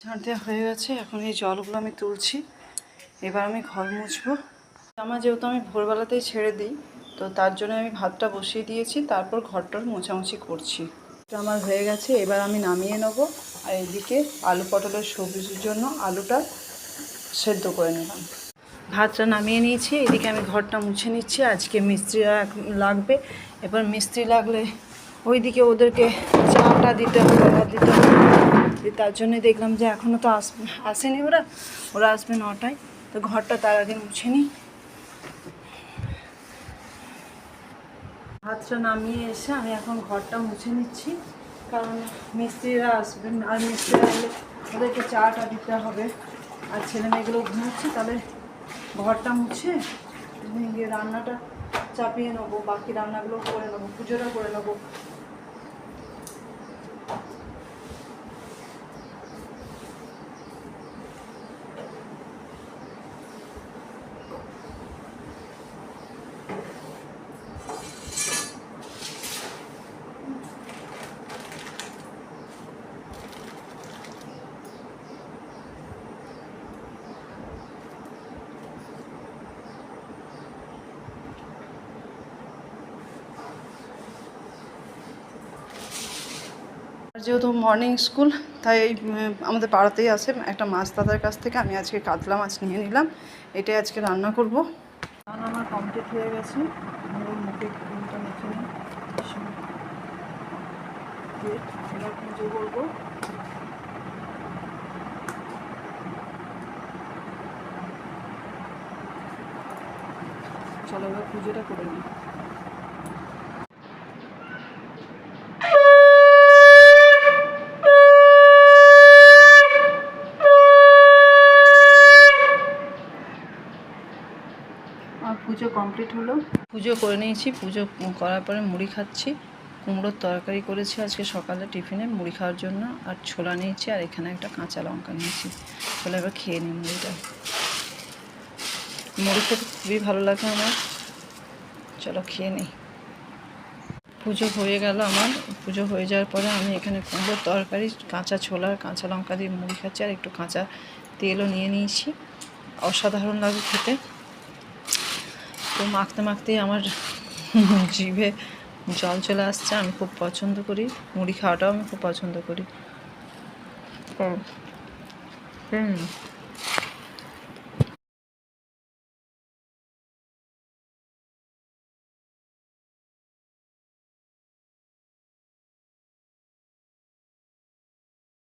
ঝাঁট দেওয়া হয়ে গেছে, এখন এই জলগুলো আমি তুলছি। এবার আমি ঘর মুছবো। আমার যেহেতু আমি ভোরবেলাতেই ছেড়ে দিই, তো তার জন্য আমি ভাতটা বসিয়ে দিয়েছি, তারপর ঘরটার মোছামুছি করছি। এটা আমার হয়ে গেছে, এবার আমি নামিয়ে নেবো। আর এদিকে আলু পটলের সবজির জন্য আলুটা সেদ্ধ করে নিলাম। ভাতটা নামিয়ে নিয়েছি, এদিকে আমি ঘরটা মুছে নিচ্ছি। আজকে মিস্ত্রি লাগবে, এবার মিস্ত্রি লাগলে ওইদিকে ওদেরকে চাটা দিতে হবে, দিতে হবে। তার জন্যে দেখলাম যে এখনও তো আসেনি ওরা আসবে 9টায়, তো ঘরটা তার আগে মুছে নিই। ভাতটা নামিয়ে এসে আমি এখন ঘরটা মুছে নিচ্ছি, কারণ মিস্ত্রিরা আসবেন, আর মিস্ত্রিরা এলে ওদেরকে চাটা দিতে হবে। আর ছেলে মেয়েগুলো ঘুমাচ্ছে, তাহলে ঘরটা মুছে গিয়ে রান্নাটা চাপিয়ে নেবো, বাকি রান্নাগুলো করে নেবো, পুজোটা করে নেবো। যেহেতু মর্নিং স্কুল, তাই আমাদের পাড়াতেই আছে একটা মাছ দাদার কাছ থেকে আমি আজকে কাতলা মাছ নিয়ে নিলাম। এটাই আজকে রান্না করব। রান্না আমার কমপ্লিট হয়ে গেছে। মুখে ক্রিমটা মেখে নিই, এবার পুজো করবো। চলো এবার পুজোটা করে নিই। আর পুজো কমপ্লিট হলো, পুজো করে নিয়েছি। পুজো করার পরে মুড়ি খাচ্ছি। কুমড়োর তরকারি করেছি আজকে সকালে টিফিনে মুড়ি খাওয়ার জন্য, আর ছোলা নিয়েছি, আর এখানে একটা কাঁচা লঙ্কা নিয়েছি। চলো এবার খেয়ে নিই মুড়িটা। মুড়ি খেতে খুবই ভালো লাগে আমার। চলো খেয়ে নিই। পুজো হয়ে গেল আমার। পুজো হয়ে যাওয়ার পরে আমি এখানে কুমড়োর তরকারি, কাঁচা ছোলা, কাঁচা লঙ্কা দিয়ে মুড়ি খাচ্ছি, আর একটু কাঁচা তেলও নিয়ে নিয়েছি। অসাধারণ লাগে খেতে। তো মাখতে মাখতেই আমার জিভে জল চলে আসছে। আমি খুব পছন্দ করি মুড়ি খাওয়াটাও, আমি খুব পছন্দ করি।